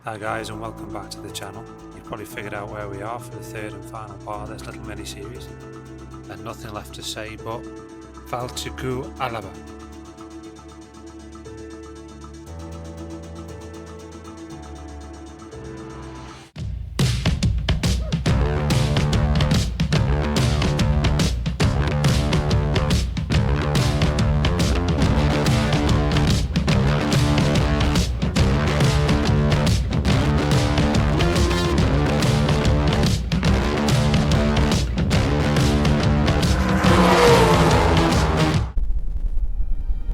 Hi guys, and welcome back to the channel. You've probably figured out where we are for the third and final part of this little mini series, and nothing left to say but FL2 Alaba.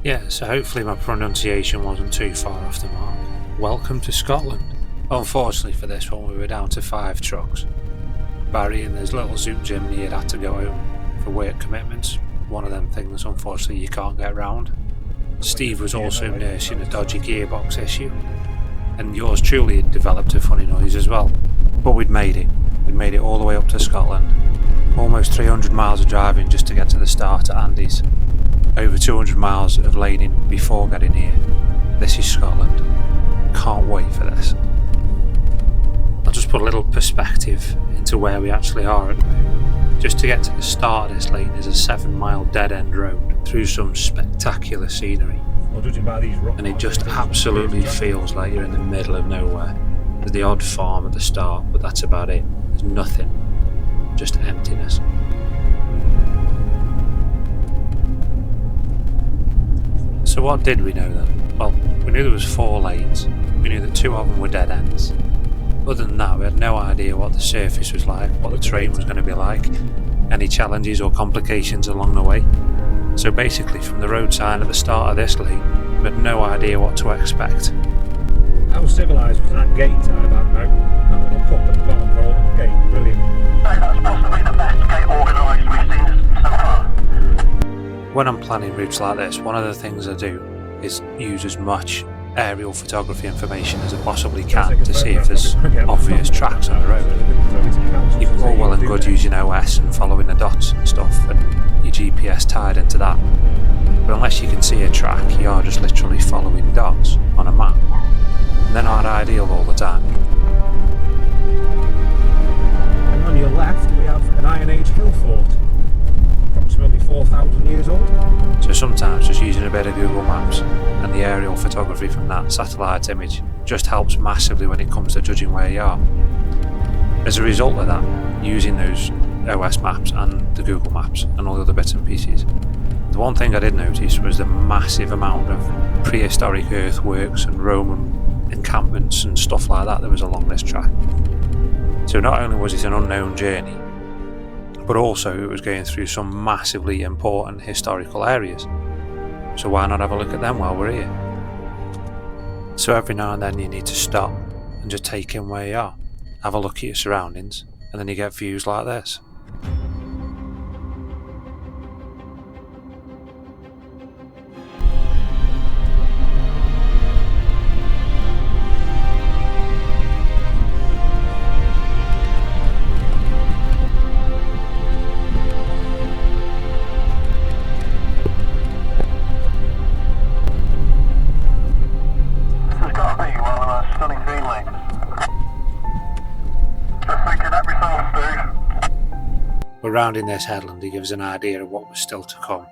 Yeah, so hopefully my pronunciation wasn't too far off the mark. Welcome to Scotland. Unfortunately for this one we were down to 5 trucks. Barry and his little Suzuki Jimny had to go home for work commitments. One of them things unfortunately you can't get round. Steve was also nursing a dodgy gearbox issue. And yours truly had developed a funny noise as well. But we'd made it. We'd made it all the way up to Scotland. Almost 300 miles of driving just to get to the start at Andy's. Over 200 miles of laning before getting here. This is Scotland. Can't wait for this. I'll just put a little perspective into where we actually are at the moment. Just to get to the start of this lane is a 7-mile dead-end road through some spectacular scenery. And it just absolutely feels like you're in the middle of nowhere. There's the odd farm at the start, but that's about it. There's nothing. Just emptiness. So what did we know then? Well, we knew there was 4 lanes. We knew that 2 of them were dead ends. Other than that, we had no idea what the surface was like, what the terrain was going to be like, any challenges or complications along the way. So basically, from the road sign at the start of this lane, we had no idea what to expect. How civilised was that gate tied back now? That little cup at the bottom for all the gate, brilliant. That's possibly the best gate organised we've seen so far. When I'm planning routes like this, one of the things I do is use as much aerial photography information as I possibly can to see if there's obvious tracks on the road. You can all well and good using OS and following the dots and stuff and your GPS tied into that, but unless you can see a track, you are just literally following dots on a map, and they're not ideal all the time. And on your left we have an Iron Age hill fort, approximately 4,000 years old. So sometimes just using a bit of Google Maps and the aerial photography from that satellite image just helps massively when it comes to judging where you are. As a result of that, using those OS maps and the Google Maps and all the other bits and pieces, the one thing I did notice was the massive amount of prehistoric earthworks and Roman encampments and stuff like that was along this track. So not only was it an unknown journey, but also it was going through some massively important historical areas. So why not have a look at them while we're here? So every now and then you need to stop and just take in where you are, have a look at your surroundings, and then you get views like this. But rounding this headland, he gives an idea of what was still to come.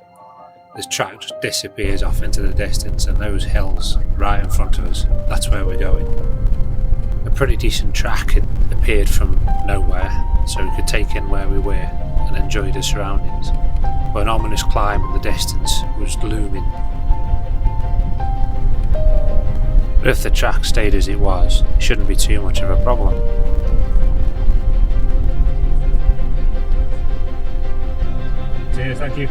This track just disappears off into the distance, and those hills right in front of us, that's where we're going. A pretty decent track had appeared from nowhere, so we could take in where we were and enjoy the surroundings. But an ominous climb in the distance was looming. But if the track stayed as it was, it shouldn't be too much of a problem. Cheers, thank you.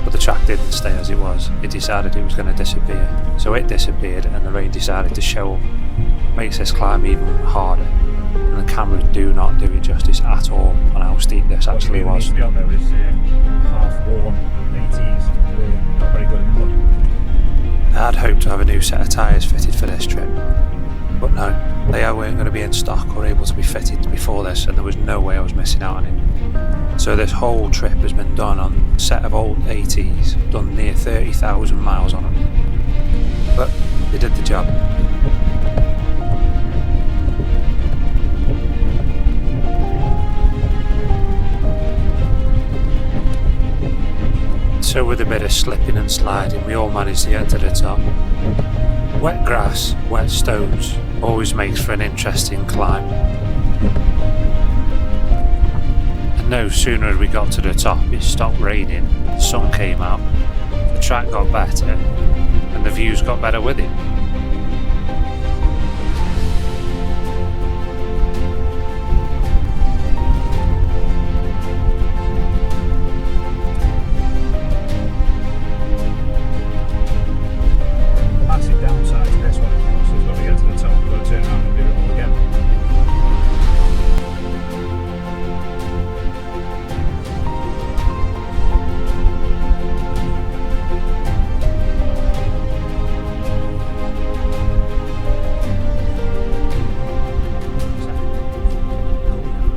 But the track didn't stay as it was. It decided it was going to disappear. So it disappeared and the rain decided to show up. Makes this climb even harder. And the cameras do not do it justice at all on how steep this actually was. What you need to be on there is half-worn ATs. Not very good in the mud. I had hoped to have a new set of tyres fitted for this trip. But no, they weren't going to be in stock or able to be fitted before this, and there was no way I was missing out on it. So this whole trip has been done on a set of old ATs, done near 30,000 miles on them. But they did the job. So with a bit of slipping and sliding, we all managed to get to the top. Wet grass, wet stones, always makes for an interesting climb. And no sooner had we got to the top, it stopped raining, the sun came out, the track got better, and the views got better with it. Massive downside to this one, of course, is when we get to the top, we've got to turn around and do it all again.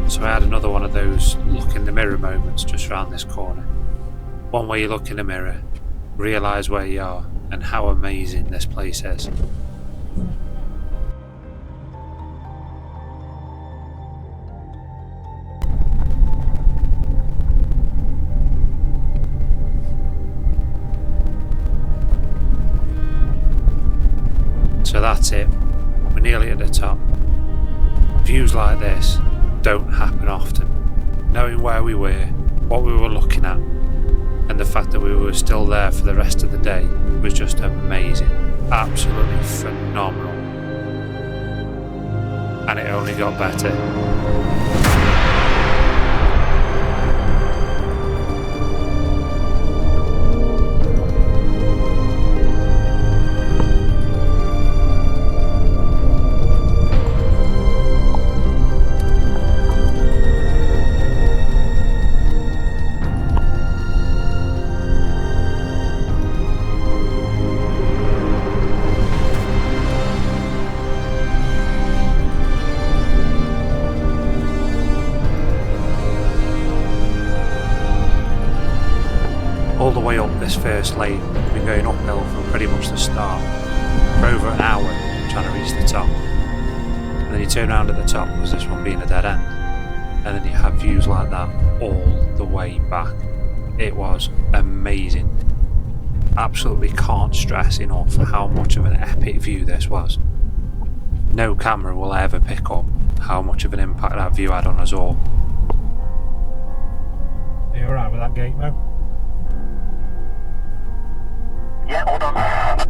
So I had another one of those look in the mirror moments just round this corner. One where you look in the mirror, realise where you are and how amazing this place is. So that's it, we're nearly at the top. Views like this don't happen often. Knowing where we were, what we were looking at, and the fact that we were still there for the rest of the day was just amazing. Absolutely phenomenal. And it only got better. All the way up this first lane, we've been going uphill from pretty much the start for over an hour trying to reach the top. And then you turn around at the top, with this one being a dead end, and then you have views like that all the way back. It was amazing. Absolutely can't stress enough how much of an epic view this was. No camera will ever pick up how much of an impact that view had on us all. Are you alright with that gate, Mo? Yeah, hold on.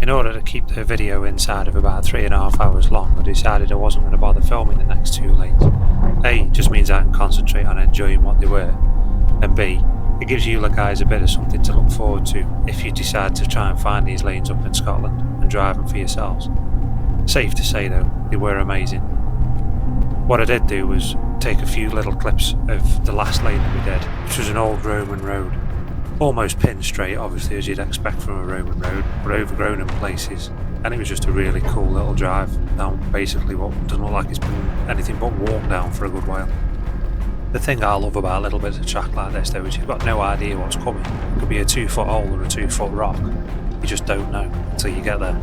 In order to keep the video inside of about 3.5 hours long, I decided I wasn't going to bother filming the next 2 lanes. A, it just means I can concentrate on enjoying what they were, and B, it gives you guys a bit of something to look forward to if you decide to try and find these lanes up in Scotland and drive them for yourselves. Safe to say though, they were amazing. What I did do was take a few little clips of the last lane that we did, which was an old Roman road. Almost pin straight, obviously, as you'd expect from a Roman road, but overgrown in places. And it was just a really cool little drive down basically what doesn't look like it's been anything but walk down for a good while. The thing I love about little bits of track like this though is you've got no idea what's coming. It could be a 2-foot hole or a 2-foot rock. You just don't know until you get there.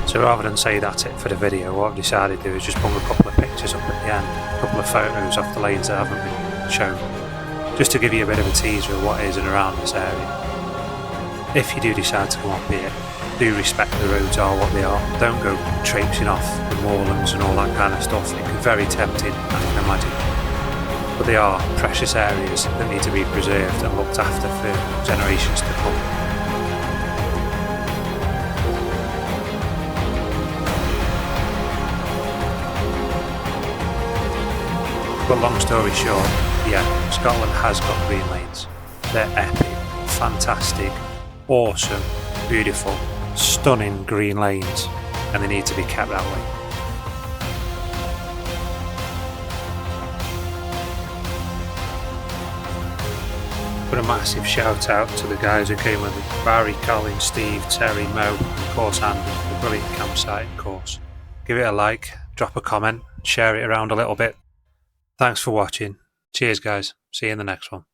So rather than say that's it for the video, what I've decided to do is just bung a couple of pictures up at the end, a couple of photos off the lanes that haven't been shown, just to give you a bit of a teaser of what is and around this area. If you do decide to come up here, do respect the roads are what they are. Don't go traipsing off the moorlands and all that kind of stuff. It can be very tempting, I can imagine. But they are precious areas that need to be preserved and looked after for generations to come. But long story short, yeah, Scotland has got green lanes. They're epic, fantastic, awesome, beautiful, stunning green lanes, and they need to be kept that way. But a massive shout out to the guys who came with me: Barry, Colin, Steve, Terry, Mo, and of course Andy, the brilliant campsite course. Give it a like, drop a comment, share it around a little bit. Thanks for watching. Cheers guys, see you in the next one.